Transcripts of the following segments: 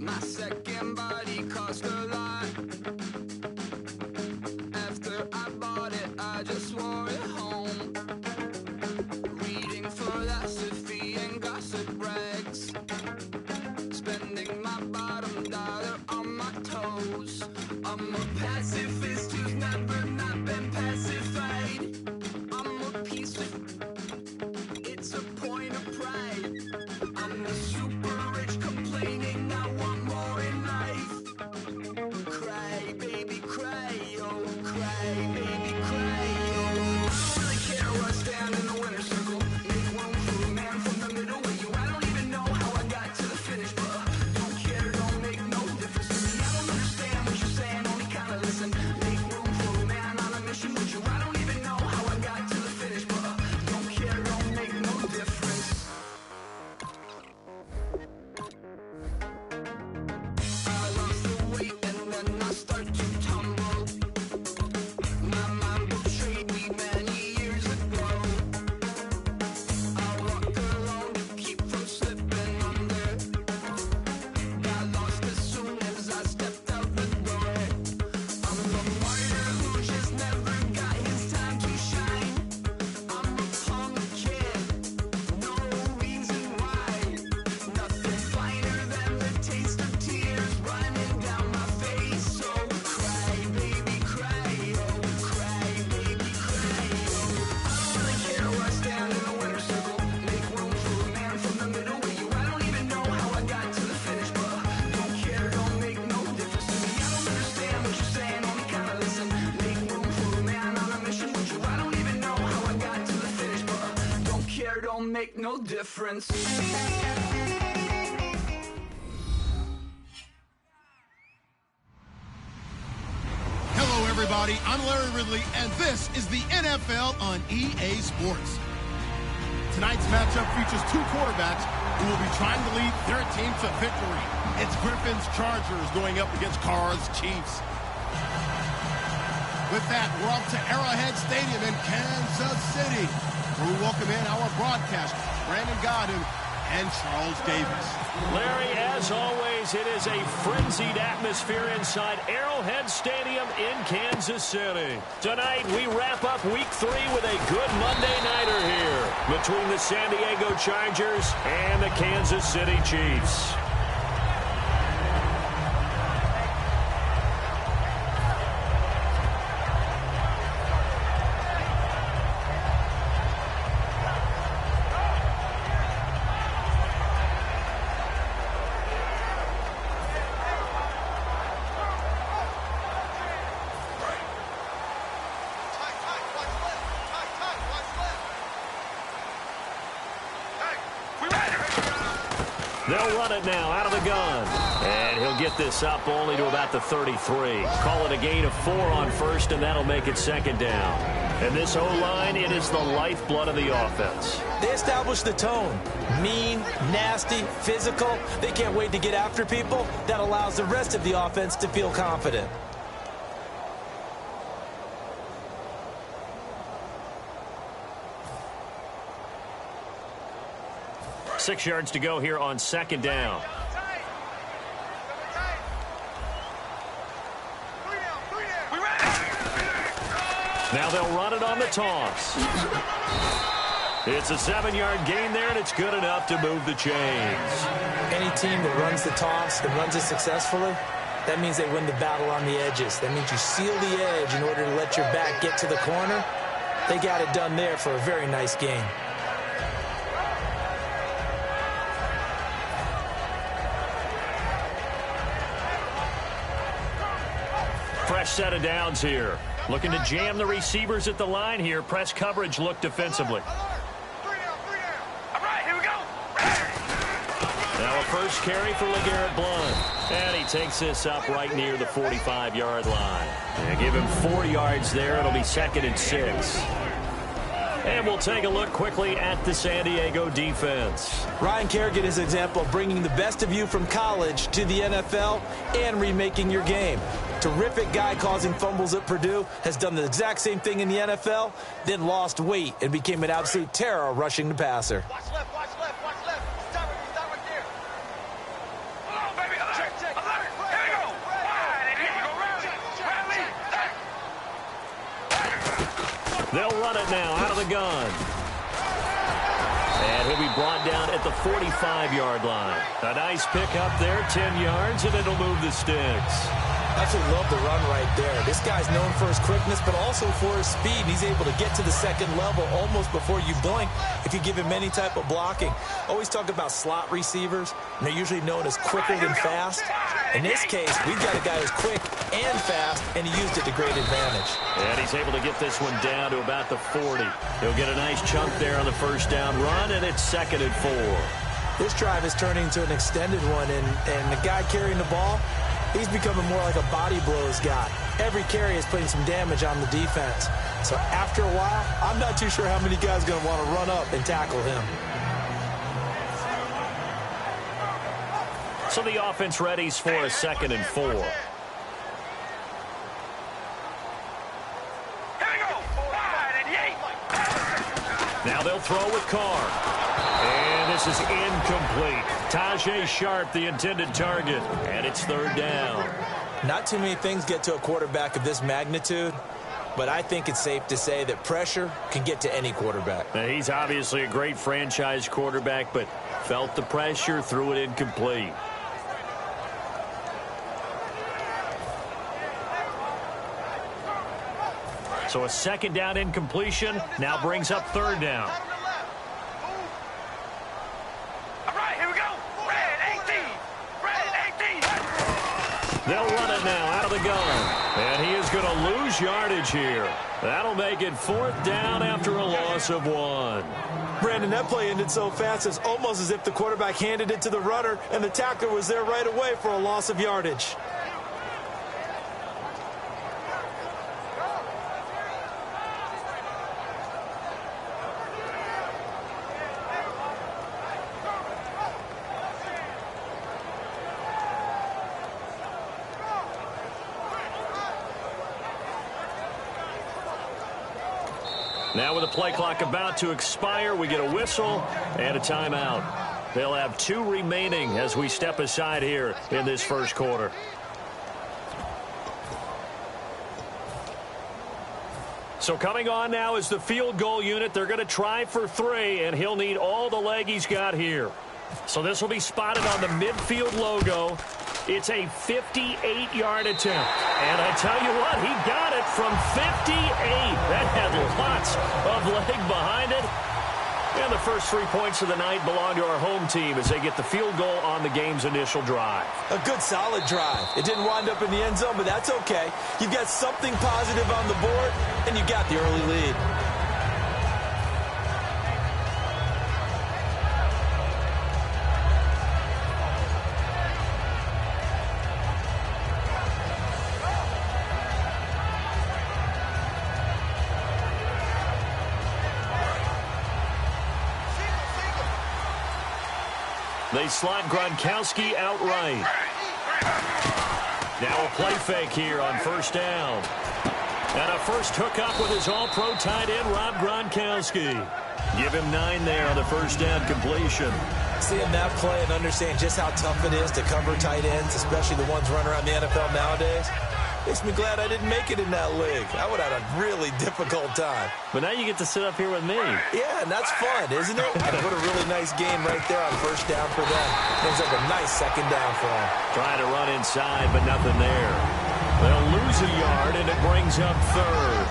My second body cost a lot. After I bought it, I just wore it home. Reading philosophy and gossip rags. Spending my bottom dollar on my toes. I'm a pacifist who's never not been pacified. I'm a piece of... It's a point of pride. I'm the super rich complaining I want more in life. Cry, baby, cry, oh, cry, baby, cry, oh. I don't really care where I stand in the winner's circle. Make room for a man from the middle with you. I don't even know how I got to the finish, but don't care, don't make no difference to me. I don't understand what you're saying, only kinda listen. Make room for a man on a mission with you. I don't even know how I got to the finish, but don't care, don't make no difference. I lost the weight and then I start to tumble. My mind betrayed me many years ago. I walk alone to keep from slipping under. Got lost as soon as I stepped out the door. I'm the martyr who just never got his time to shine. I'm a punk kid, no reason why. Nothing finer than the taste of tears running down my face. So cry, baby, cry, oh, cry, baby, cry, oh. I don't really care where I stand in the winner's circle. Make room for a man from the middle with you. I don't even know how I got to the finish, but don't care, don't make no difference to me. I don't understand what you're saying, only kinda listen. Make room for a man on a mission with you. I don't even know how I got to the finish, but don't care, don't make no difference. Hello, everybody. I'm Larry Ridley, and this is the NFL on EA Sports. Tonight's matchup features two quarterbacks who will be trying to lead their team to victory. It's Griffin's Chargers going up against Carr's Chiefs. With that, we're up to Arrowhead Stadium in Kansas City, where we welcome in our broadcasters, Brandon Godden and Charles Davis. Larry, as always, it is a frenzied atmosphere inside Arrowhead Stadium in Kansas City. Tonight, we wrap up Week 3 with a good Monday nighter here between the San Diego Chargers and the Kansas City Chiefs. They'll run it now out of the gun. And he'll get this up only to about the 33. Call it a gain of 4 on first, and that'll make it second down. And this O-line, it is the lifeblood of the offense. They established the tone. Mean, nasty, physical. They can't wait to get after people. That allows the rest of the offense to feel confident. Six yards to go here on second down. Now they'll run it on the toss. It's a 7-yard gain there, and it's good enough to move the chains. Any team that runs the toss and runs it successfully, that means they win the battle on the edges. That means you seal the edge in order to let your back get to the corner. They got it done there for a very nice gain. fresh set of downs here. Looking to jam the receivers at the line here. Press coverage look defensively. Now a first carry for LeGarrette Blount. And he takes this up right near the 45-yard line. And give him 4 yards there. It'll be 2nd and 6. And we'll take a look quickly at the San Diego defense. Ryan Kerrigan is an example of bringing the best of you from college to the NFL and remaking your game. Terrific guy causing fumbles at Purdue, has done the exact same thing in the NFL, then lost weight and became an absolute terror rushing the passer. Watch left, watch left, watch left. Stop right there. Come on, baby. Alert, alert. Here we go. Wide, and here we go. Rally. They'll run it now out of the gun. And he'll be brought down at the 45-yard line. A nice pick up there, 10 yards, and it'll move the sticks. Absolutely love the run right there. This guy's known for his quickness, but also for his speed. He's able to get to the second level almost before you blink if you give him any type of blocking. Always talk about slot receivers, and they're usually known as quicker than fast. In this case, we've got a guy who's quick and fast, and he used it to great advantage. And he's able to get this one down to about the 40. He'll get a nice chunk there on the first down run, and it's 2nd and 4. This drive is turning into an extended one, and the guy carrying the ball, he's becoming more like a body blows guy. Every carry is putting some damage on the defense. So after a while, I'm not too sure how many guys are going to want to run up and tackle him. So the offense readies for a 2nd and 4. Here we go. Wide, and yay. Now they'll throw with Carr. And this is incomplete. Tajay Sharp, the intended target. And it's 3rd down. Not too many things get to a quarterback of this magnitude, but I think it's safe to say that pressure can get to any quarterback. Now, he's obviously a great franchise quarterback, but felt the pressure, threw it incomplete. So a 2nd down incompletion now brings up 3rd down. All right, here we go. Red 18. Red 18. They'll run it now out of the gun. And he is going to lose yardage here. That'll make it 4th down after a loss of 1. Brandon, that play ended so fast, it's almost as if the quarterback handed it to the runner, and the tackler was there right away for a loss of yardage. Now with the play clock about to expire, we get a whistle and a timeout. They'll have 2 remaining as we step aside here in this first quarter. So coming on now is the field goal unit. They're going to try for 3, and he'll need all the leg he's got here. So this will be spotted on the midfield logo. It's a 58-yard attempt. And I tell you what, he got it from 58. That had lots of leg behind it. And the first 3 points of the night belong to our home team as they get the field goal on the game's initial drive. A good, solid drive. It didn't wind up in the end zone, but that's okay. You've got something positive on the board, and you got the early lead. They slot Gronkowski outright. Now a play fake here on first down. And a first hookup with his all-pro tight end, Rob Gronkowski. Give him 9 there on the first down completion. Seeing that play and understanding just how tough it is to cover tight ends, especially the ones running around the NFL nowadays, makes me glad I didn't make it in that league. I would have had a really difficult time. But now you get to sit up here with me. Yeah, and that's fun, isn't it? And what a really nice game right there on first down for them. Brings up a nice second down for them. Trying to run inside, but nothing there. They'll lose a yard, and it brings up 3rd.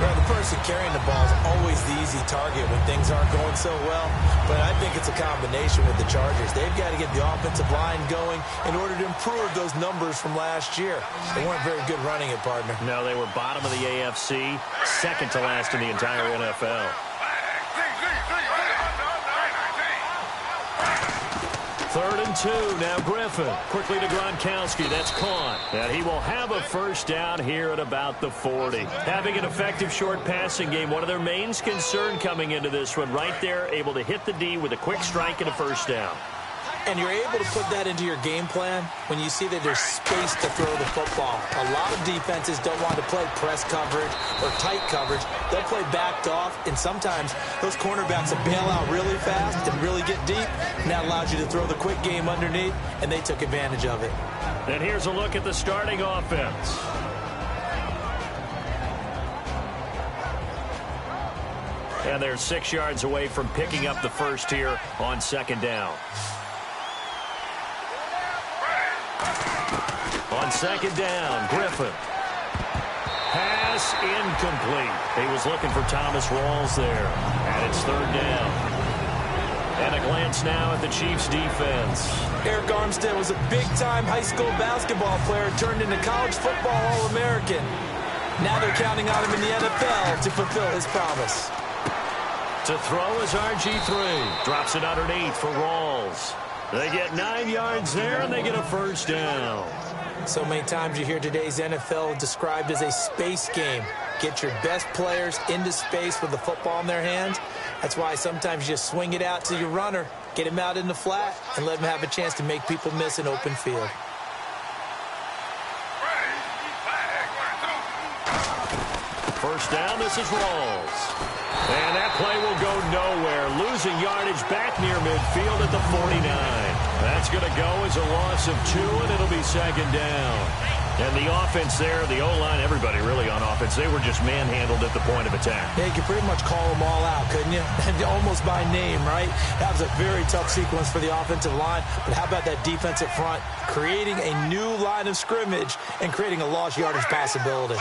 Well, the person carrying the ball is always the easy target when things aren't going so well. But I think it's a combination with the Chargers. They've got to get the offensive line going in order to improve those numbers from last year. They weren't very good running it, partner. No, they were bottom of the AFC, second to last in the entire NFL. Third and 2, now Griffin. Quickly to Gronkowski, that's caught. And he will have a first down here at about the 40. Having an effective short passing game, one of their main concern coming into this one, right there, able to hit the D with a quick strike and a first down. And you're able to put that into your game plan when you see that there's space to throw the football. A lot of defenses don't want to play press coverage or tight coverage. They'll play backed off, and sometimes those cornerbacks will bail out really fast and really get deep, and that allows you to throw the quick game underneath, and they took advantage of it. And here's a look at the starting offense. And they're 6 yards away from picking up the first here on second down. On second down, Griffin. Pass incomplete. He was looking for Thomas Rawls there. And it's third down. And a glance now at the Chiefs' defense. Eric Armstead was a big-time high school basketball player turned into college football All-American. Now they're counting on him in the NFL to fulfill his promise. To throw is RG3. Drops it underneath for Rawls. They get 9 yards there, and they get a first down. So many times you hear today's NFL described as a space game. Get your best players into space with the football in their hands. That's why sometimes you just swing it out to your runner, get him out in the flat, and let him have a chance to make people miss an open field. First down, this is Rawls. And that play will go nowhere. Losing yardage back near midfield at the 49. That's going to go as a loss of 2, and it'll be second down. And the offense there, the O-line, everybody really on offense, they were just manhandled at the point of attack. Yeah, you could pretty much call them all out, couldn't you? Almost by name, right? That was a very tough sequence for the offensive line. But how about that defensive front creating a new line of scrimmage and creating a lost yardage possibility?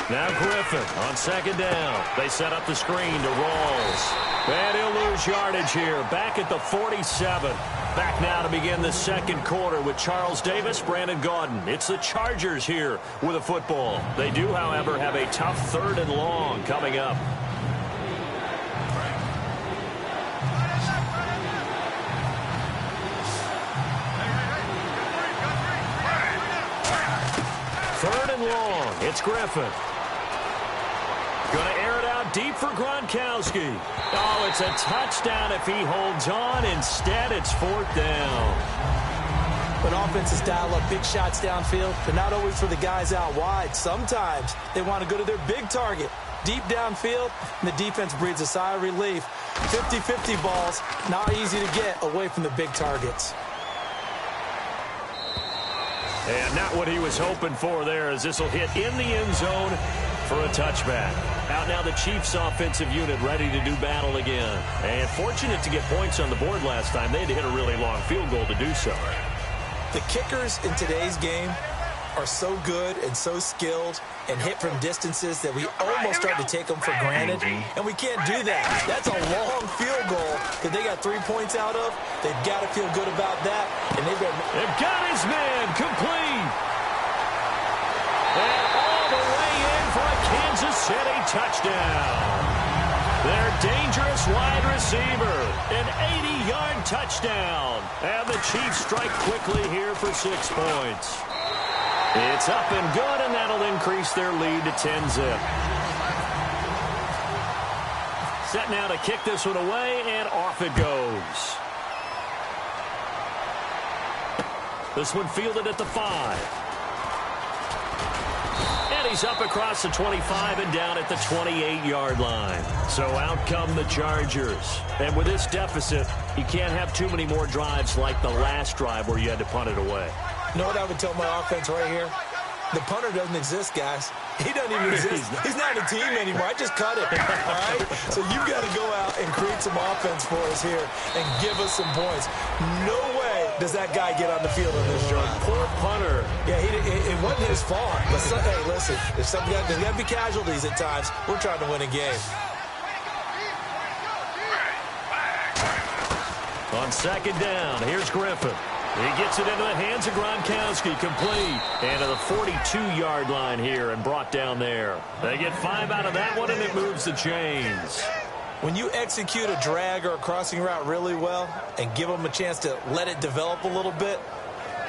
Now Griffin on second down. They set up the screen to Rawls. And he'll lose yardage here. Back at the 47. Back now to begin the second quarter with Charles Davis, Brandon Gaudin. It's the Chargers here with a football. They do, however, have a tough third and long coming up. Third and long. It's Griffin. Going to air it out deep for Gronkowski. Oh, it's a touchdown if he holds on. Instead, it's fourth down. When offenses dial up big shots downfield, they're not always for the guys out wide. Sometimes they want to go to their big target. Deep downfield, and the defense breathes a sigh of relief. 50-50 balls, not easy to get away from the big targets. And not what he was hoping for there, as this will hit in the end zone for a touchback. Out now the Chiefs offensive unit ready to do battle again. And fortunate to get points on the board last time. They had to hit a really long field goal to do so. The kickers in today's game are so good and so skilled and hit from distances that we almost start to take them for granted. And we can't do that. That's a long field goal that they got 3 points out of. They've got to feel good about that. And they've got his man complete. And all the way in for a Kansas City touchdown. Their dangerous wide receiver. An 80-yard touchdown. And the Chiefs strike quickly here for 6 points. It's up and good, and that'll increase their lead to 10-zip. Set now to kick this one away, and off it goes. This one fielded at the 5. And he's up across the 25 and down at the 28-yard line. So out come the Chargers. And with this deficit, you can't have too many more drives like the last drive where you had to punt it away. You know what I would tell my offense right here? The punter doesn't exist, guys. He doesn't even exist. He's not a team anymore. I just cut it, all right? So you've got to go out and create some offense for us here and give us some points. No way does that guy get on the field on this drive? Poor punter. Yeah, it wasn't his fault. But hey, listen, there's got to be casualties at times. We're trying to win a game. On second down, here's Griffin. He gets it into the hands of Gronkowski, complete. And to the 42-yard line here and brought down there. They get 5 out of that one, and it moves the chains. When you execute a drag or a crossing route really well and give them a chance to let it develop a little bit,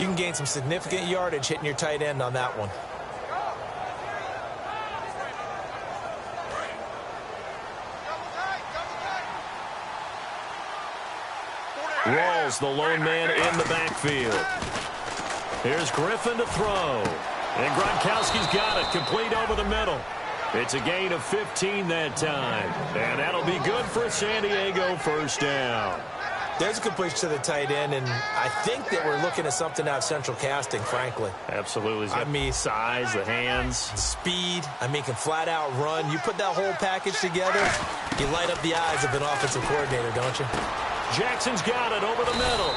you can gain some significant yardage hitting your tight end on that one. Rawls, the lone man in the backfield. Here's Griffin to throw. And Gronkowski's got it, complete over the middle. It's a gain of 15 that time. And that'll be good for a San Diego first down. There's a completion to the tight end, and I think that we're looking at something out of central casting, frankly. Absolutely. I mean, size, the hands. Speed. I mean, can flat out run. You put that whole package together, you light up the eyes of an offensive coordinator, don't you? Jackson's got it over the middle.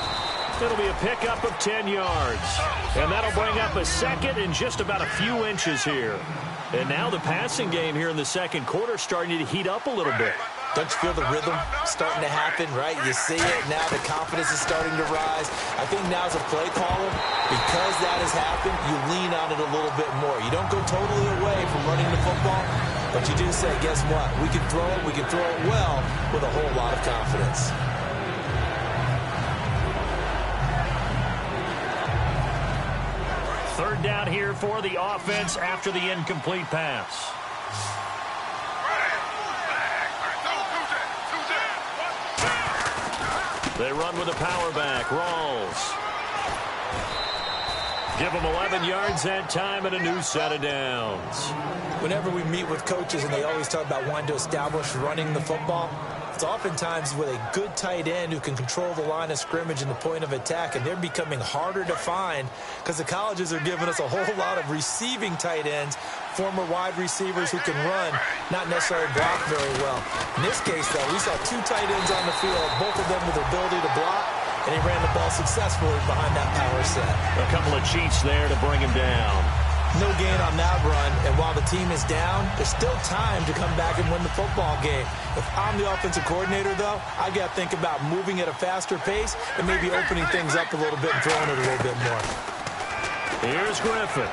It'll be a pickup of 10 yards. And that'll bring up a second and just about a few inches here. And now the passing game here in the second quarter starting to heat up a little bit. Don't you feel the rhythm starting to happen, right? You see it now. The confidence is starting to rise. I think now as a play caller, because that has happened, you lean on it a little bit more. You don't go totally away from running the football, but you do say, guess what? We can throw it well with a whole lot of confidence. Third down here for the offense after the incomplete pass. They run with a power back. Rawls. Give them 11 yards that time and a new set of downs. Whenever we meet with coaches and they always talk about wanting to establish running the football, it's oftentimes with a good tight end who can control the line of scrimmage and the point of attack, and they're becoming harder to find because the colleges are giving us a whole lot of receiving tight ends, former wide receivers who can run, not necessarily block very well. In this case, though, we saw 2 tight ends on the field, both of them with the ability to block, and he ran the ball successfully behind that power set. A couple of cheats there to bring him down. No gain on that run, and while the team is down, there's still time to come back and win the football game. If I'm the offensive coordinator, though, I got to think about moving at a faster pace and maybe opening things up a little bit and throwing it a little bit more. Here's Griffin.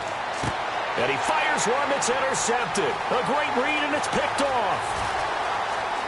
And he fires one that's intercepted. A great read, and it's picked off.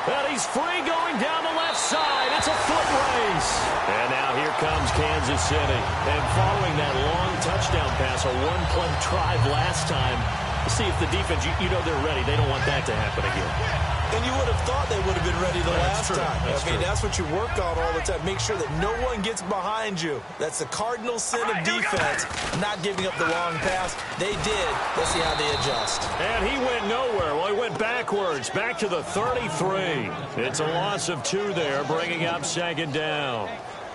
And he's free going down the left side. It's a foot race. And now here comes Kansas City. And following that long touchdown pass, a one-play drive last time, to see if the defense, you know they're ready. They don't want that to happen again. And you would have thought they would have been ready the last time. That's what you work on all the time. Make sure that no one gets behind you. That's the cardinal sin of defense, not giving up the long pass. They did. Let's see how they adjust. And he went nowhere. Well, he went backwards, back to the 33. It's a loss of 2 there, bringing up second down.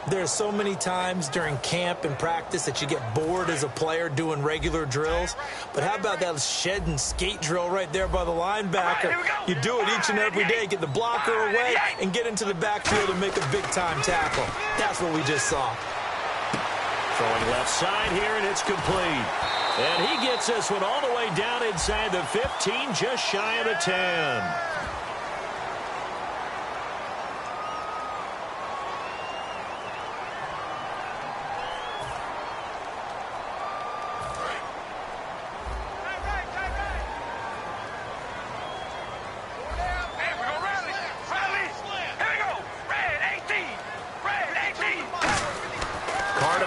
There's so many times during camp and practice that you get bored as a player doing regular drills. But how about that shed and skate drill right there by the linebacker? You do it each and every day. Get the blocker away and get into the backfield and make a big-time tackle. That's what we just saw. Throwing left side here, and it's complete. And he gets this one all the way down inside the 15, just shy of the 10.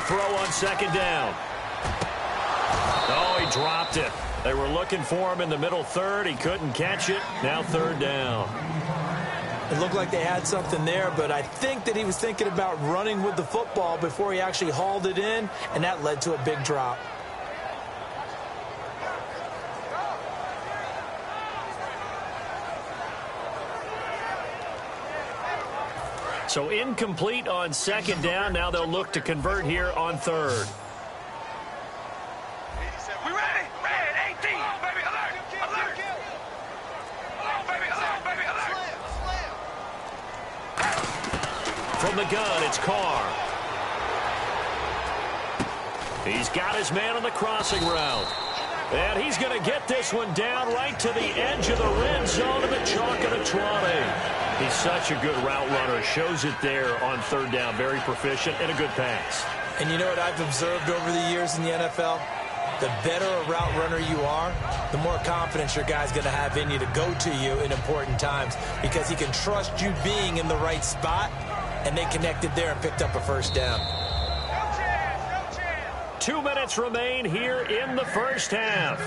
Throw on second down. Oh, he dropped it. They were looking for him in the middle third. He couldn't catch it. Now third down. It looked like they had something there, but I think that he was thinking about running with the football before he actually hauled it in, and that led to a big drop. So incomplete on second down. Now they'll look to convert here on third. We ready? Red 18. Baby, alert. Alert. Oh, baby, alert. Baby, alert. From the gun, it's Carr. He's got his man on the crossing route. And he's going to get this one down right to the edge of the red zone of the chalk of the 20. He's such a good route runner. Shows it there on third down. Very proficient and a good pass. And you know what I've observed over the years in the NFL? The better a route runner you are, the more confidence your guy's going to have in you to go to you in important times because he can trust you being in the right spot, and they connected there and picked up a first down. 2 minutes remain here in the first half.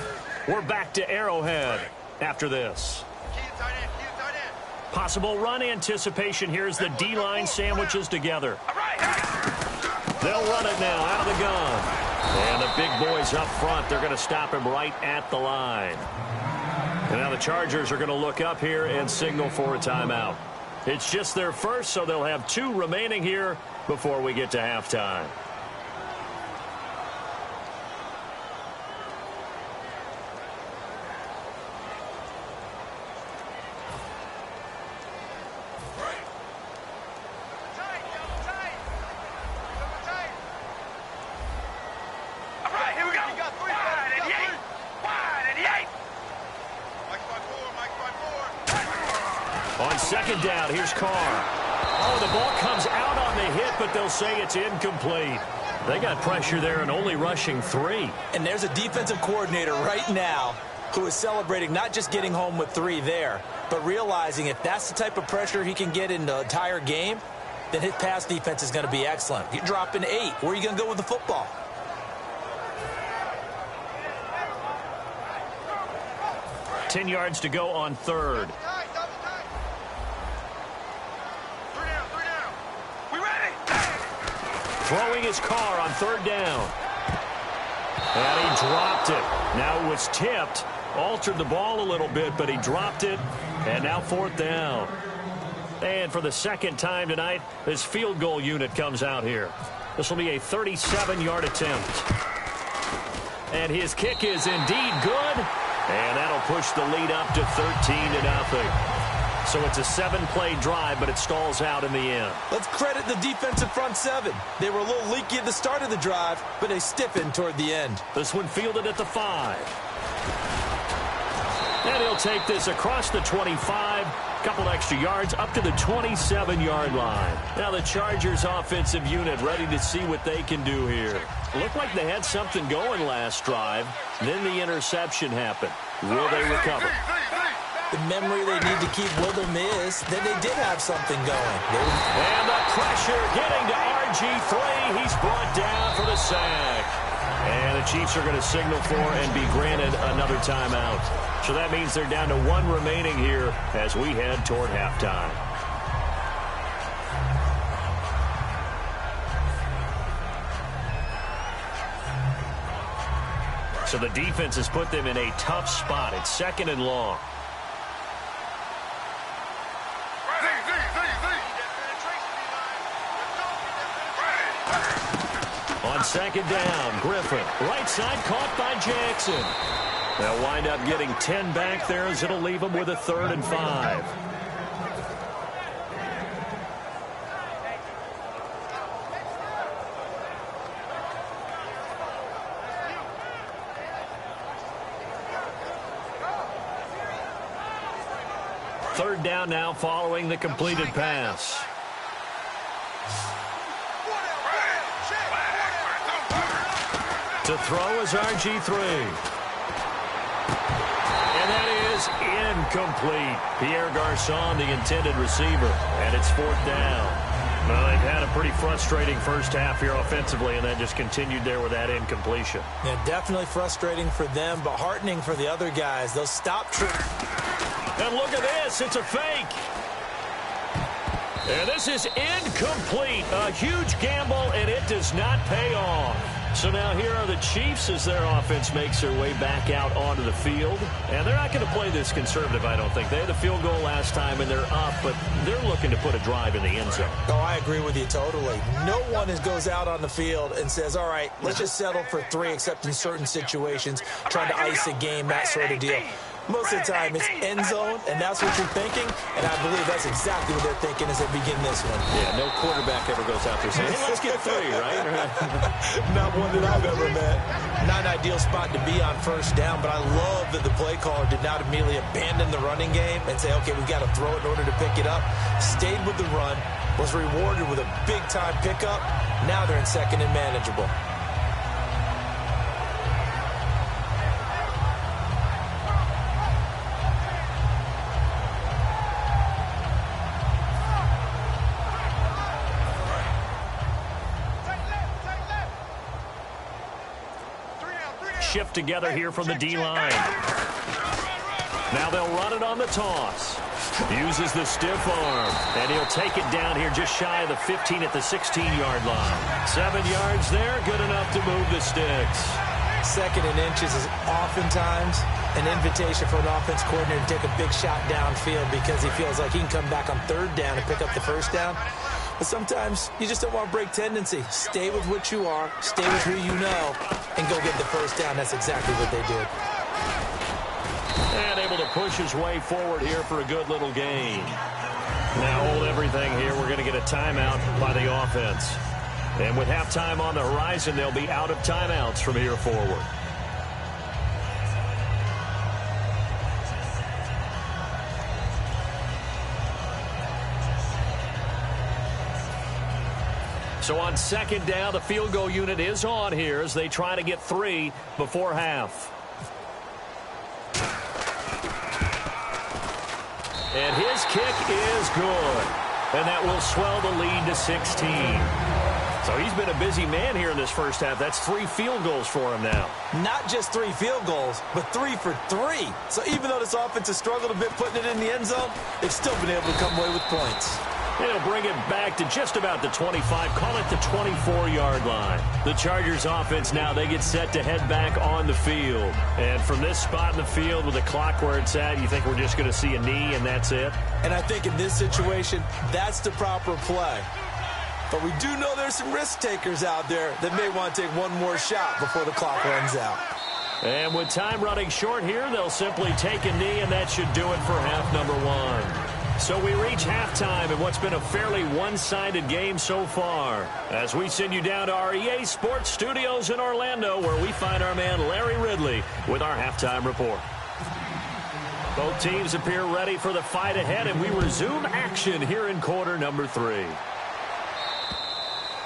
We're back to Arrowhead after this. Possible run anticipation here as the D-line sandwiches together. They'll run it now out of the gun. And the big boys up front, they're going to stop him right at the line. And now the Chargers are going to look up here and signal for a timeout. It's just their first, so they'll have 2 remaining here before we get to halftime. On second down, here's Carr. Oh, the ball comes out on the hit, but they'll say it's incomplete. They got pressure there and only rushing 3. And there's a defensive coordinator right now who is celebrating not just getting home with 3 there, but realizing if that's the type of pressure he can get in the entire game, then his pass defense is going to be excellent. You're dropping 8. Where are you going to go with the football? $10 yards to go on third. Throwing his car on third down. And he dropped it. Now it was tipped. Altered the ball a little bit, but he dropped it. And now fourth down. And for the second time tonight, this field goal unit comes out here. This will be a 37-yard attempt. And his kick is indeed good. And that'll push the lead up to 13-0. So it's a 7-play drive, but it stalls out in the end. Let's credit the defensive front 7. They were a little leaky at the start of the drive, but they stiffened toward the end. This one fielded at the 5. And he'll take this across the 25. Couple extra yards up to the 27-yard line. Now the Chargers offensive unit ready to see what they can do here. Looked like they had something going last drive. Then the interception happened. Will they recover? The memory they need to keep with them is that they did have something going. And the pressure getting to RG3. He's brought down for the sack. And the Chiefs are going to signal for and be granted another timeout. So that means they're down to 1 remaining here as we head toward halftime. So the defense has put them in a tough spot. It's 2nd and long. On second down, Griffin. Right side caught by Jackson. They'll wind up getting 10 back there as it'll leave them with a 3rd and 5. Third down now following the completed pass. To throw is RG3. And that is incomplete. Pierre Garçon, the intended receiver. And it's 4th down. Well, they've had a pretty frustrating first half here offensively, and that just continued there with that incompletion. Yeah, definitely frustrating for them, but heartening for the other guys. They'll stop. And look at this. It's a fake. And this is incomplete. A huge gamble, and it does not pay off. So now here are the Chiefs as their offense makes their way back out onto the field. And they're not going to play this conservative, I don't think. They had the field goal last time, and they're up, but they're looking to put a drive in the end zone. Oh, I agree with you totally. No one goes out on the field and says, all right, let's just settle for 3, except in certain situations, trying to ice a game, that sort of deal. Most of the time, it's end zone, and that's what you're thinking, and I believe that's exactly what they're thinking as they begin this one. Yeah, no quarterback ever goes out there saying, hey, let's get 3, right? Not one that I've ever met. Not an ideal spot to be on first down, but I love that the play caller did not immediately abandon the running game and say, okay, we've got to throw it in order to pick it up. Stayed with the run, was rewarded with a big-time pickup. Now they're in second and manageable. Shift together here from the D-line. Now they'll run it on the toss. Uses the stiff arm, and he'll take it down here just shy of the 15 at the 16-yard line. 7 yards there, good enough to move the sticks. Second and inches is oftentimes an invitation for an offense coordinator to take a big shot downfield because he feels like he can come back on third down and pick up the first down. But sometimes you just don't want to break tendency. Stay with what you are, stay with who you know, and go get the first down. That's exactly what they did. And able to push his way forward here for a good little gain. Now hold everything here. We're going to get a timeout by the offense. And with halftime on the horizon, they'll be out of timeouts from here forward. So on second down, the field goal unit is on here as they try to get 3 before half. And his kick is good. And that will swell the lead to 16. So he's been a busy man here in this first half. That's 3 field goals for him now. Not just 3 field goals, but 3 for 3. So even though this offense has struggled a bit putting it in the end zone, they've still been able to come away with points. They'll bring it back to just about the 25, call it the 24-yard line. The Chargers offense now, they get set to head back on the field. And from this spot in the field with the clock where it's at, you think we're just going to see a knee and that's it? And I think in this situation, that's the proper play. But we do know there's some risk takers out there that may want to take one more shot before the clock runs out. And with time running short here, they'll simply take a knee, and that should do it for half number 1. So we reach halftime in what's been a fairly one-sided game so far. As we send you down to our EA Sports Studios in Orlando, where we find our man Larry Ridley with our halftime report. Both teams appear ready for the fight ahead, and we resume action here in quarter number 3.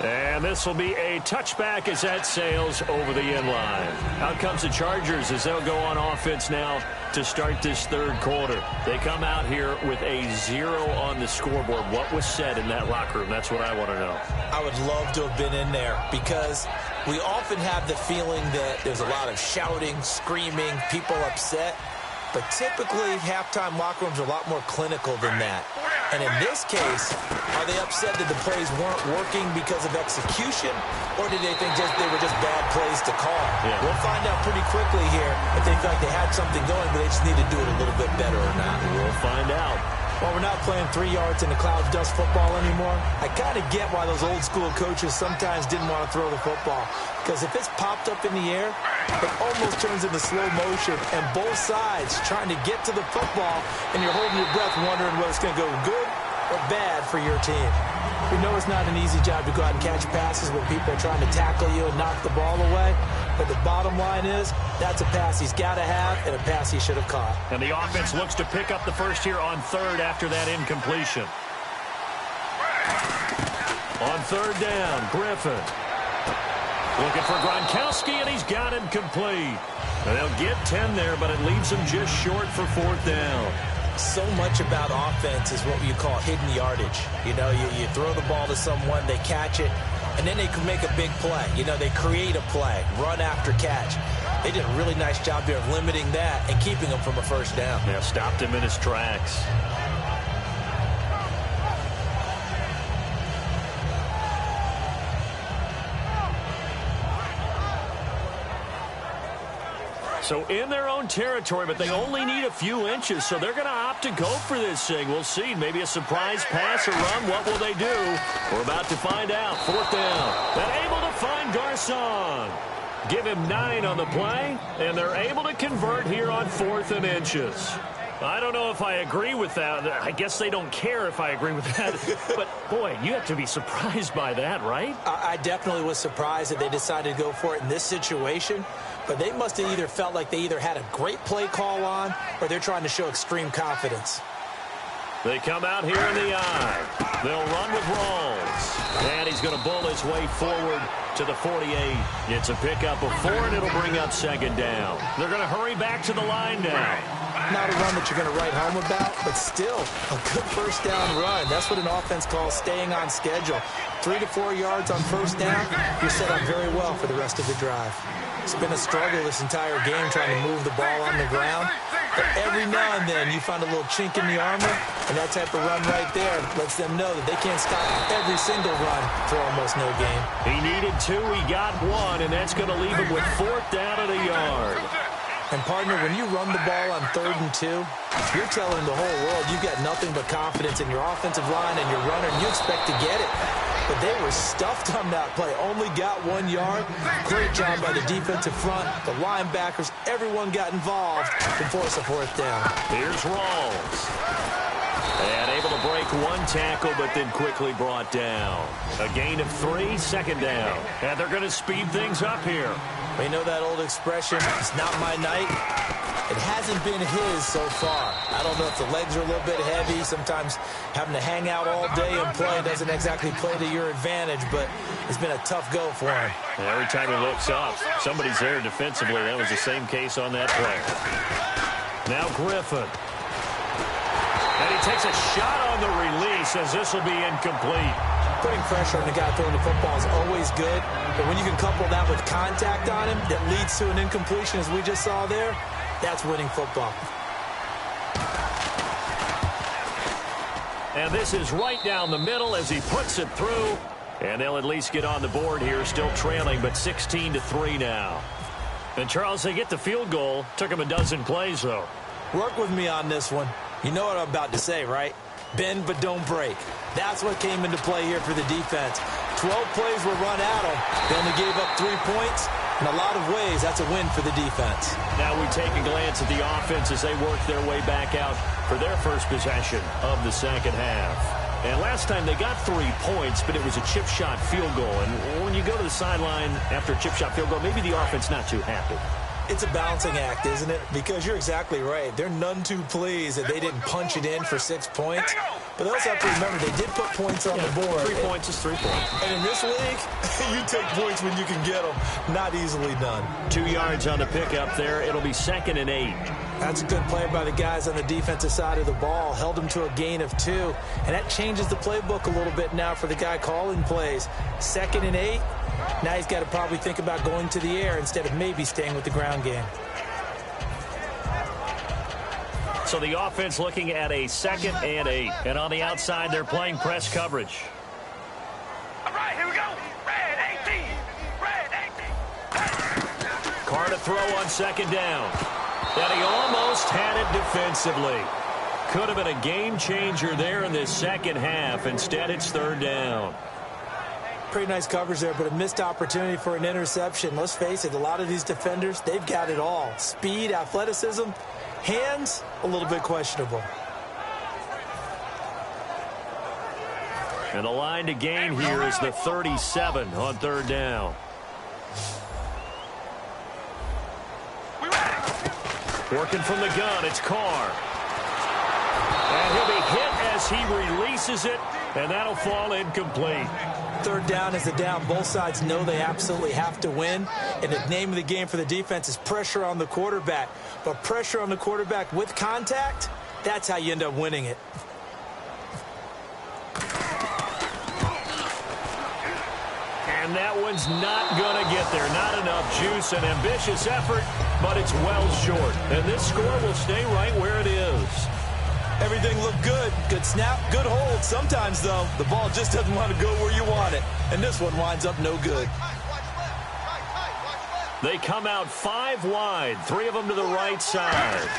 And this will be a touchback as that sails over the end line. Out comes the Chargers as they'll go on offense now to start this third quarter. They come out here with a 0 on the scoreboard. What was said in that locker room? That's what I want to know. I would love to have been in there because we often have the feeling that there's a lot of shouting, screaming, people upset. But typically, halftime locker rooms are a lot more clinical than that. And in this case, are they upset that the plays weren't working because of execution, or did they think they were just bad plays to call? Yeah. We'll find out pretty quickly here if they feel like they had something going, but they just need to do it a little bit better or not. We'll find out. While we're not playing 3 yards in the cloud of dust football anymore, I kind of get why those old school coaches sometimes didn't want to throw the football. Because if it's popped up in the air, it almost turns into slow motion, and both sides trying to get to the football, and you're holding your breath wondering whether it's going to go good or bad for your team. We know it's not an easy job to go out and catch passes when people are trying to tackle you and knock the ball away. But the bottom line is, that's a pass he's got to have and a pass he should have caught. And the offense looks to pick up the first here on third after that incompletion. On third down, Griffin. Looking for Gronkowski, and he's got him complete. And they'll get 10 there, but it leaves them just short for fourth down. So much about offense is what you call hidden yardage. You know, you throw the ball to someone, they catch it, and then they can make a big play. You know, they create a play, run after catch. They did a really nice job there of limiting that and keeping him from a first down. Yeah, stopped him in his tracks. So in their own territory, but they only need a few inches, so they're going to opt to go for this thing. We'll see. Maybe a surprise pass or run. What will they do? We're about to find out. Fourth down. And able to find Garcon. Give him 9 on the play, and they're able to convert here on 4th and inches. I don't know if I agree with that. I guess they don't care if I agree with that. But, boy, you have to be surprised by that, right? I definitely was surprised that they decided to go for it in this situation. But they must have either felt like they either had a great play call on or they're trying to show extreme confidence. They come out here in the eye. They'll run with Rawls. And he's going to bull his way forward to the 48. It's a pickup of 4, and it'll bring up 2nd down. They're going to hurry back to the line now. Not a run that you're going to write home about, but still a good first down run. That's what an offense calls staying on schedule. 3 to 4 yards on first down, you're set up very well for the rest of the drive. It's been a struggle this entire game trying to move the ball on the ground. But every now and then you find a little chink in the armor, and that type of run right there lets them know that they can't stop every single run for almost no gain. He needed 2, he got 1, and that's going to leave him with 4th down at a yard. And, partner, when you run the ball on 3rd and 2, you're telling the whole world you've got nothing but confidence in your offensive line and your runner, and you expect to get it. But they were stuffed on that play, only got 1 yard. Great job by the defensive front, the linebackers, everyone got involved to force a 4th down. Here's Rawls. And able to break 1 tackle, but then quickly brought down. A gain of 3, 2nd down. And they're going to speed things up here. We know that old expression, it's not my night. It hasn't been his so far. I don't know if the legs are a little bit heavy. Sometimes having to hang out all day and play doesn't exactly play to your advantage, but it's been a tough go for him. And every time he looks up, somebody's there defensively. That was the same case on that play. Now Griffin. And he takes a shot on the release as this will be incomplete. Putting pressure on the guy throwing the football is always good, but when you can couple that with contact on him that leads to an incompletion, as we just saw there, that's winning football. And this is right down the middle as he puts it through, and they'll at least get on the board here, still trailing, but 16-3 now. And, Charles, they get the field goal. Took him a dozen plays, though. Work with me on this one. You know what I'm about to say, right? Bend but don't break. That's what came into play here for the defense. 12 plays were run at them. They only gave up 3 points. In a lot of ways, that's a win for the defense. Now we take a glance at the offense as they work their way back out for their first possession of the second half. And last time they got 3 points, but it was a chip shot field goal. And when you go to the sideline after a chip shot field goal, maybe the offense not too happy. It's a balancing act, isn't it? Because you're exactly right. They're none too pleased that they didn't punch it in for 6 points. But they also have to remember they did put points on the board. 3 points is 3 points. And in this league, you take points when you can get them. Not easily done. 2 yards on the pickup there. It'll be 2nd and 8. That's a good play by the guys on the defensive side of the ball. Held them to a gain of 2. And that changes the playbook a little bit now for the guy calling plays. 2nd and 8. Now he's got to probably think about going to the air instead of maybe staying with the ground game. So the offense looking at a 2nd and 8. And on the outside, they're playing press coverage. All right, here we go. Red 18. Red 18. Carr to throw on 2nd down. And he almost had it defensively. Could have been a game changer there in this second half. Instead, it's 3rd down. Pretty nice coverage there, but a missed opportunity for an interception. Let's face it, a lot of these defenders, they've got it all. Speed, athleticism, hands, a little bit questionable. And the line to gain here is the 37 on 3rd down. Working from the gun, it's Carr. And he'll be hit as he releases it, and that'll fall incomplete. 3rd down is a down. Both sides know they absolutely have to win. And the name of the game for the defense is pressure on the quarterback. But pressure on the quarterback with contact, that's how you end up winning it. And that one's not going to get there. Not enough juice. An ambitious effort, but it's well short. And this score will stay right where it is. Everything looked good. Good snap, good hold. Sometimes, though, the ball just doesn't want to go where you want it. And this one winds up no good. They come out 5 wide. 3 of them to the right side.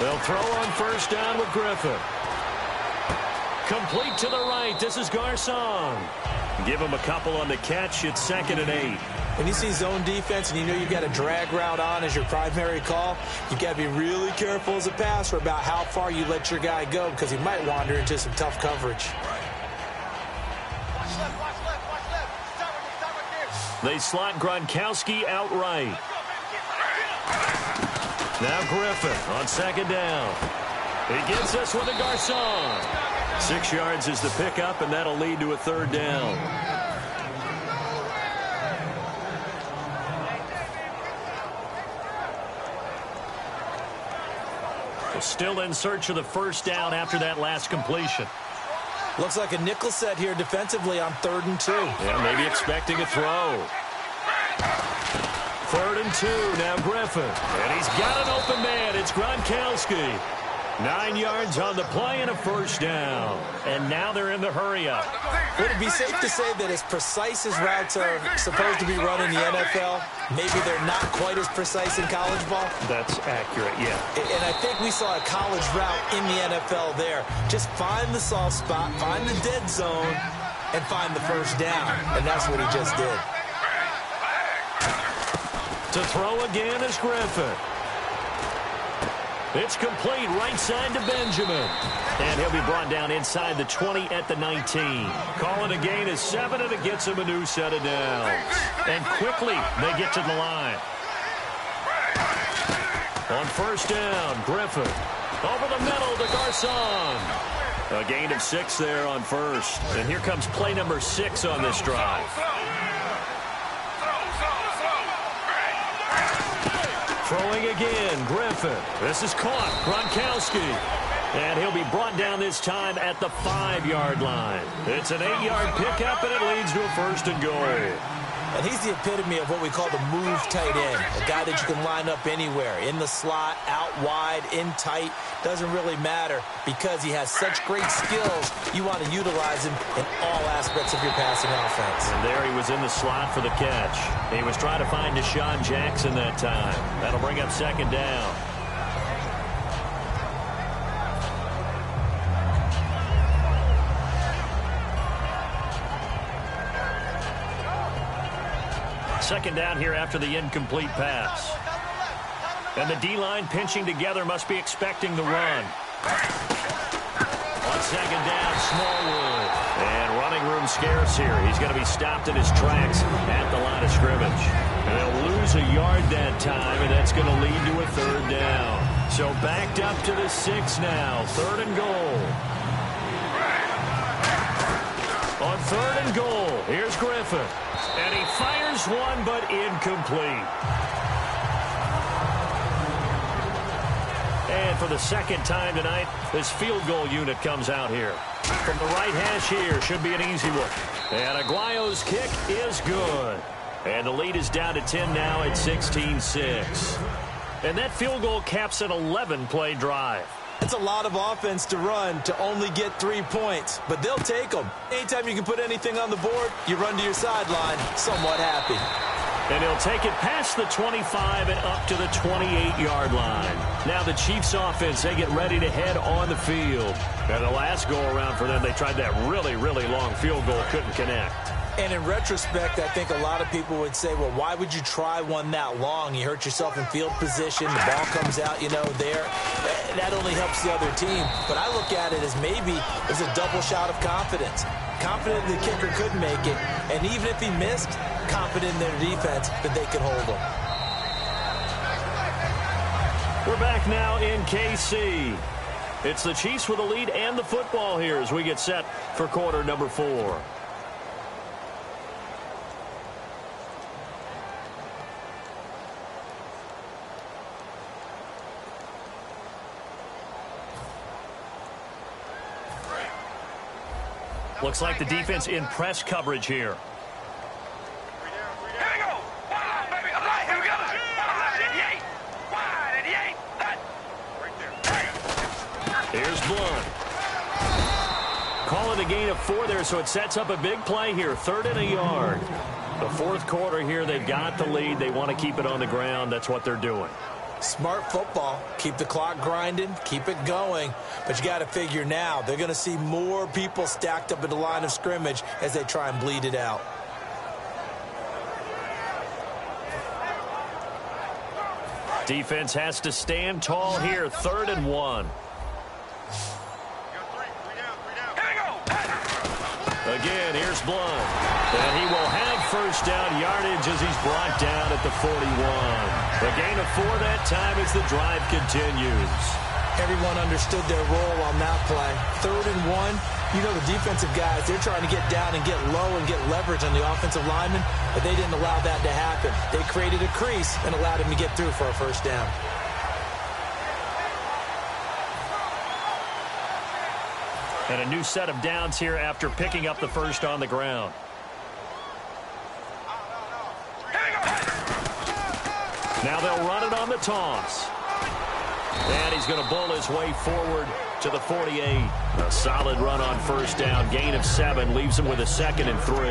They'll throw on 1st down with Griffin. Complete to the right. This is Garcon. Give him a couple on the catch. It's 2nd and 8. When you see zone defense and you know you've got a drag route on as your primary call, you've got to be really careful as a passer about how far you let your guy go because he might wander into some tough coverage. They slot Gronkowski outright. Now Griffin on 2nd down. He gets us with a Garcon. 6 yards is the pickup, and that'll lead to a 3rd down. Still in search of the 1st down after that last completion. Looks like a nickel set here defensively on 3rd and 2. Yeah, maybe expecting a throw. 3rd and 2, now Griffin. And he's got an open man. It's Gronkowski. 9 yards on the play and a 1st down. And now they're in the hurry-up. Would it be safe to say that as precise as routes are supposed to be run in the NFL, maybe they're not quite as precise in college ball? That's accurate, yeah. And I think we saw a college route in the NFL there. Just find the soft spot, find the dead zone, and find the 1st down. And that's what he just did. To throw again is Griffin. It's complete right side to Benjamin. And he'll be brought down inside the 20 at the 19. Calling a gain of 7, and it gets him a new set of downs. And quickly, they get to the line. On 1st down, Griffin. Over the middle to Garcon. A gain of 6 there on 1st. And here comes play number 6 on this drive. Throwing again, Griffin. This is caught, Gronkowski. And he'll be brought down this time at the 5-yard line. It's an 8-yard pickup, and it leads to a 1st and goal. And he's the epitome of what we call the move tight end, a guy that you can line up anywhere, in the slot, out wide, in tight, doesn't really matter because he has such great skills. You want to utilize him in all aspects of your passing offense. And there he was in the slot for the catch. He was trying to find Deshaun Jackson that time. That'll bring up 2nd down. Second down here after the incomplete pass. And the D-line pinching together must be expecting the run. On 2nd down, Smallwood. And running room scarce here. He's going to be stopped in his tracks at the line of scrimmage. And they'll lose a yard that time, and that's going to lead to a 3rd down. So backed up to the 6 now. 3rd and goal. On 3rd and goal, here's Griffin. And he fires one, but incomplete. And for the 2nd time tonight, this field goal unit comes out here. From the right hash here, should be an easy one. And Aguayo's kick is good. And the lead is down to 10 now at 16-6. And that field goal caps an 11-play drive. It's a lot of offense to run to only get 3 points, but they'll take them. Anytime you can put anything on the board, you run to your sideline somewhat happy. And he'll take it past the 25 and up to the 28-yard line. Now the Chiefs offense, they get ready to head on the field. And the last go-around for them, they tried that really, really long field goal, couldn't connect. And in retrospect, I think a lot of people would say, well, why would you try one that long? You hurt yourself in field position. The ball comes out, there. That only helps the other team. But I look at it as maybe it's a double shot of confidence. Confident the kicker could make it. And even if he missed, confident in their defense that they could hold him. We're back now in KC. It's the Chiefs with the lead and the football here as we get set for quarter number 4. Looks like the defense in press coverage here. Here's Blunt. Call it a gain of 4 there, so it sets up a big play here. 3rd and a yard. The 4th quarter here, they've got the lead. They want to keep it on the ground. That's what they're doing. Smart football. Keep the clock grinding. Keep it going. But you got to figure now, they're going to see more people stacked up at the line of scrimmage as they try and bleed it out. Defense has to stand tall here. 3rd and 1. Again, here's Blunt. And he will have first down yardage as he's brought down at the 41. The gain of 4 that time as the drive continues. Everyone understood their role on that play. 3rd and 1. You know the defensive guys, they're trying to get down and get low and get leverage on the offensive lineman, but they didn't allow that to happen. They created a crease and allowed him to get through for a first down. And a new set of downs here after picking up the first on the ground. Now they'll run it on the toss. And he's going to bull his way forward to the 48. A solid run on first down. Gain of 7 leaves him with a 2nd and 3.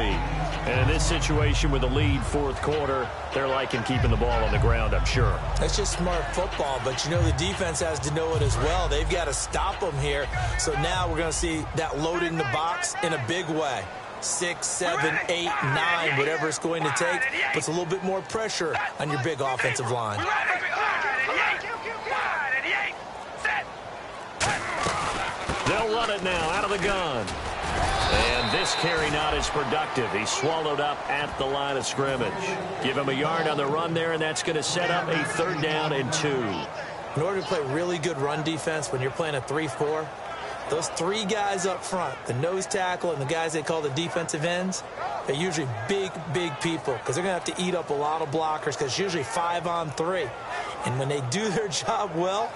And in this situation with a lead 4th quarter, they're liking keeping the ball on the ground, I'm sure. That's just smart football, but you know the defense has to know it as well. They've got to stop them here. So now we're going to see that loading the box in a big way. 6, 7, 8, 9, whatever it's going to take, puts a little bit more pressure on your big offensive line. They'll run it now out of the gun. And this carry not as productive. He's swallowed up at the line of scrimmage. Give him a yard on the run there, and that's going to set up a 3rd down and 2. In order to play really good run defense when you're playing a 3-4, those 3 guys up front, the nose tackle and the guys they call the defensive ends, they're usually big, big people because they're going to have to eat up a lot of blockers because it's usually 5 on 3. And when they do their job well,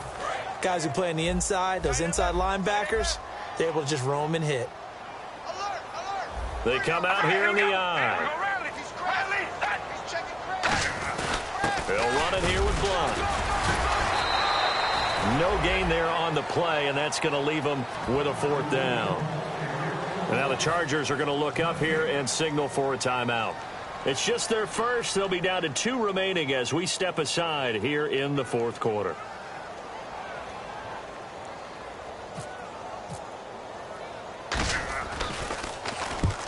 guys who play on the inside, those inside linebackers, they're able to just roam and hit. They come out here in the eye. They'll run it here with Blunt. No gain there on the play, and that's going to leave them with a 4th down. And now the Chargers are going to look up here and signal for a timeout. It's just their first. They'll be down to 2 remaining as we step aside here in the 4th quarter.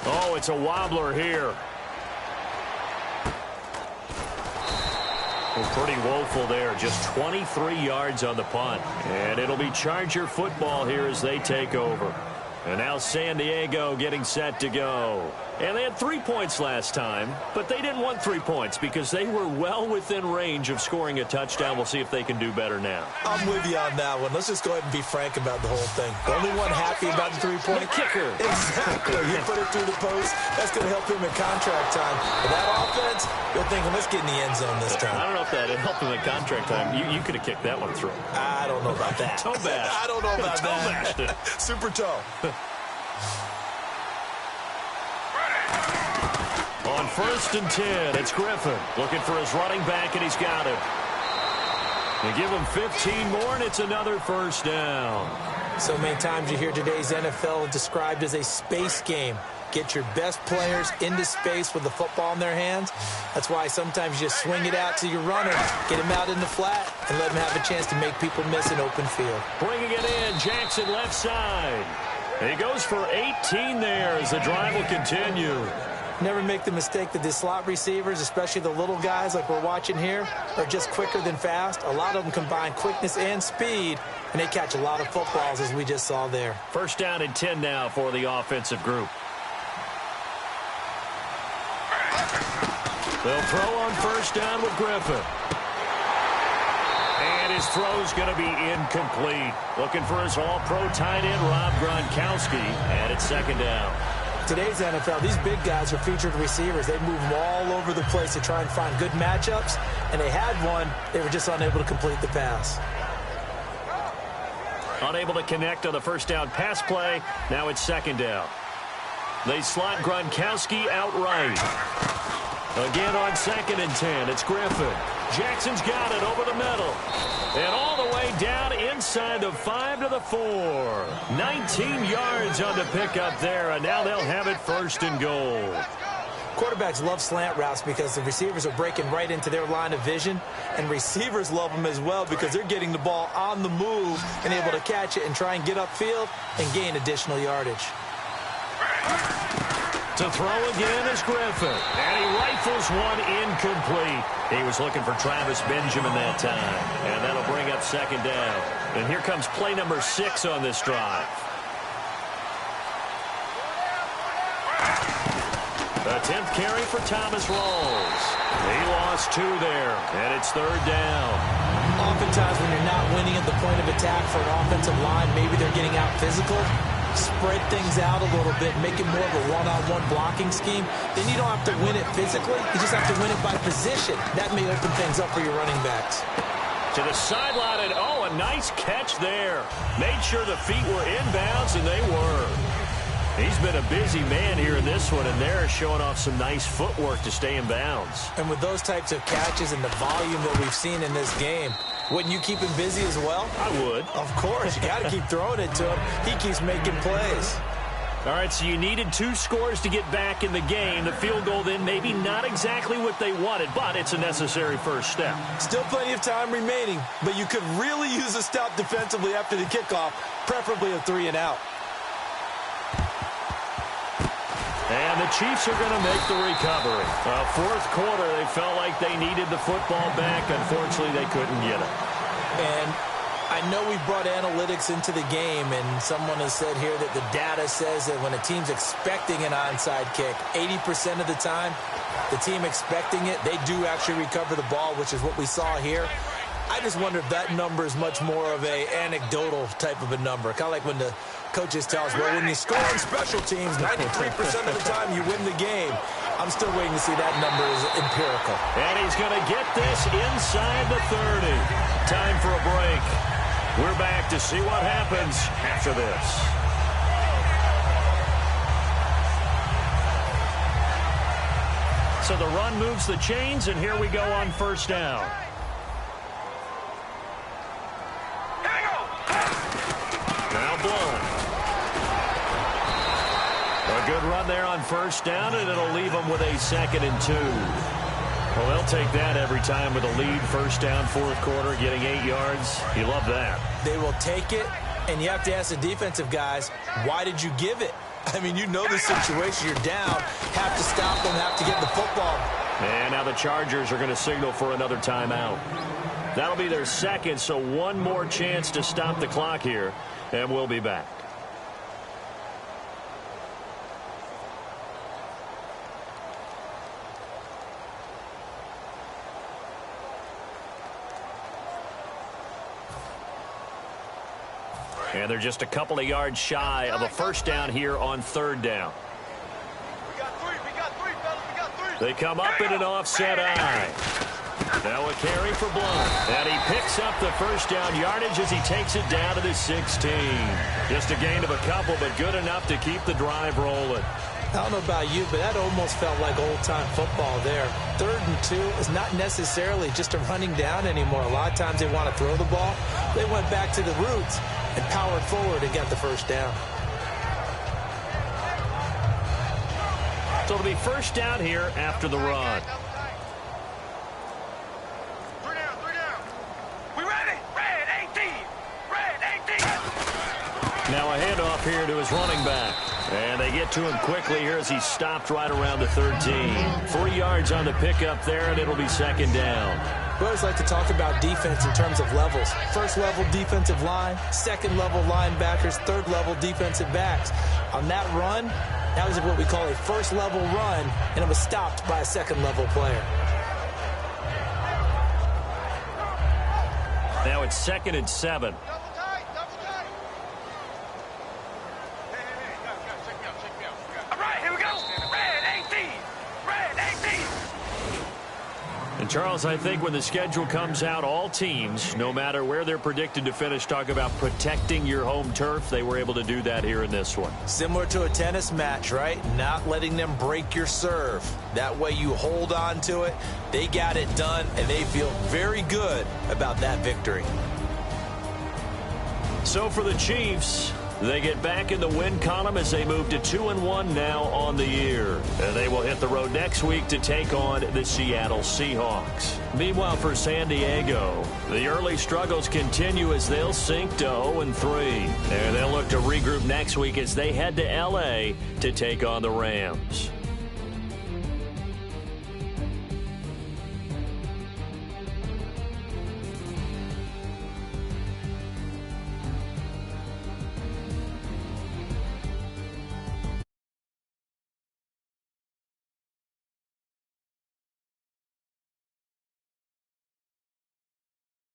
Oh, it's a wobbler here. Well, pretty woeful there. Just 23 yards on the punt. And it'll be Charger football here as they take over. And now San Diego getting set to go. And they had 3 points last time, but they didn't want 3 points because they were well within range of scoring a touchdown. We'll see if they can do better now. I'm with you on that one. Let's just go ahead and be frank about the whole thing. The only one happy about the 3-point kicker. Exactly. You put it through the post. That's going to help him in contract time. But that offense, they're thinking, let's get in the end zone this time. I don't know if that helped him in contract time. You could have kicked that one through. I don't know about that. Toe bash. I don't know about toe bashed it. Super toe. On 1st and 10, it's Griffin looking for his running back, and he's got it. They give him 15 more, and it's another first down. So many times you hear today's NFL described as a space game. Get your best players into space with the football in their hands. That's why sometimes you just swing it out to your runner, get him out in the flat, and let him have a chance to make people miss an open field. Bringing it in, Jackson left side. He goes for 18 there as the drive will continue. Never make the mistake that the slot receivers, especially the little guys like we're watching here, are just quicker than fast. A lot of them combine quickness and speed, and they catch a lot of footballs as we just saw there. First down and 10 now for the offensive group. They'll throw on first down with Griffin. And his throw's going to be incomplete. Looking for his all-pro tight end, Rob Gronkowski, and it's 2nd down. Today's NFL, these big guys are featured receivers. They move them all over the place to try and find good matchups, and they had one. They were just unable to complete the pass. Unable to connect on the first down pass play. Now it's 2nd down. They slot Gronkowski outright. Again on 2nd and 10, it's Griffin. Jackson's got it over the middle. And all the way down inside the 5 to the 4. 19 yards on the pickup there, and now they'll have it 1st and goal. Quarterbacks love slant routes because the receivers are breaking right into their line of vision, and receivers love them as well because they're getting the ball on the move and able to catch it and try and get upfield and gain additional yardage. To throw again is Griffin, and he rifles one incomplete. He was looking for Travis Benjamin that time, and that'll bring up second down. And here comes play number 6 on this drive. The 10th carry for Thomas Rawls. He lost 2 there, and it's third down. Oftentimes when you're not winning at the point of attack for an offensive line, maybe they're getting out physical, spread things out a little bit, make it more of a one-on-one blocking scheme. Then you don't have to win it physically. You just have to win it by position. That may open things up for your running backs. To the sideline, and oh, a nice catch there. Made sure the feet were inbounds, and they were. He's been a busy man here in this one, and they're showing off some nice footwork to stay in bounds. And with those types of catches and the volume that we've seen in this game, wouldn't you keep him busy as well? I would. Of course. You got to keep throwing it to him. He keeps making plays. All right, so you needed 2 scores to get back in the game. The field goal then maybe not exactly what they wanted, but it's a necessary first step. Still plenty of time remaining, but you could really use a stop defensively after the kickoff, preferably a 3-and-out. And the Chiefs are going to make the recovery. Fourth quarter, they felt like they needed the football back. Unfortunately, they couldn't get it. And I know we brought analytics into the game, and someone has said here that the data says that when a team's expecting an onside kick, 80% of the time, the team expecting it, they do actually recover the ball, which is what we saw here. I just wonder if that number is much more of a anecdotal type of a number. Kind of like when the coaches tell us, well, when you score on special teams, 93% of the time you win the game. I'm still waiting to see that number is empirical. And he's going to get this inside the 30. Time for a break. We're back to see what happens after this. So the run moves the chains, and here we go on first down. Now blown. A good run there on first down, and it'll leave them with a 2nd and 2. Well, they'll take that every time with a lead. First down, fourth quarter, getting 8 yards. You love that. They will take it, and you have to ask the defensive guys, why did you give it? I mean, you know the situation. You're down, have to stop them, have to get the football. And now the Chargers are going to signal for another timeout. That'll be their 2nd, so one more chance to stop the clock here, and we'll be back. And they're just a couple of yards shy of a first down here on third down. We got three, fellas, we got three. They come up in an offset eye. Now a carry for Blount. And he picks up the first down yardage as he takes it down to the 16. Just a gain of a couple, but good enough to keep the drive rolling. I don't know about you, but that almost felt like old-time football there. 3rd and 2 is not necessarily just a running down anymore. A lot of times they want to throw the ball. They went back to the roots and powered forward and got the first down. So it'll be first down here after the run. Three down. We ready? Red 18. Red 18. Now a handoff here to his running back. And they get to him quickly here as he stopped right around the 13. 3 yards on the pickup there, and it'll be second down. We always like to talk about defense in terms of levels. First level defensive line, second level linebackers, third level defensive backs. On that run, that was what we call a first level run, and it was stopped by a second level player. Now it's 2nd and 7. Double tight. Hey, guys, check me out. All right, here we go. Red 18. Red 18. And Charles, I think when the schedule comes out, all teams, no matter where they're predicted to finish, talk about protecting your home turf. They were able to do that here in this one. Similar to a tennis match, right? Not letting them break your serve. That way you hold on to it. They got it done, and they feel very good about that victory. So for the Chiefs, They get back in the win column as they move to 2-1 now on the year. And they will hit the road next week to take on the Seattle Seahawks. Meanwhile, for San Diego, the early struggles continue as they'll sink to 0-3. And they'll look to regroup next week as they head to L.A. to take on the Rams.